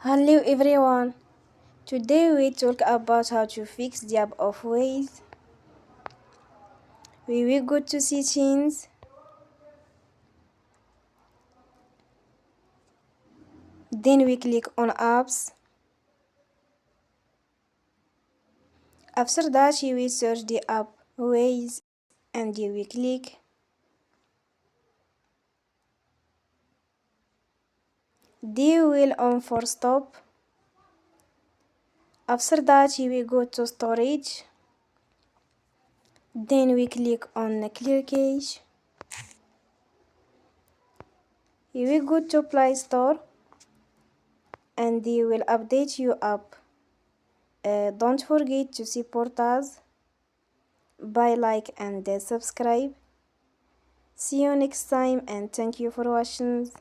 Hello everyone. Today we talk about how to fix the app of Waze. We will go to settings, then we click on apps. After that you will search the app Waze and you will click. They will on for stop. After that you will go to storage. Then we click on clear cache. You will go to Play Store and they will update your app. Don't forget to support us by like and subscribe. See you next time and thank you for watching.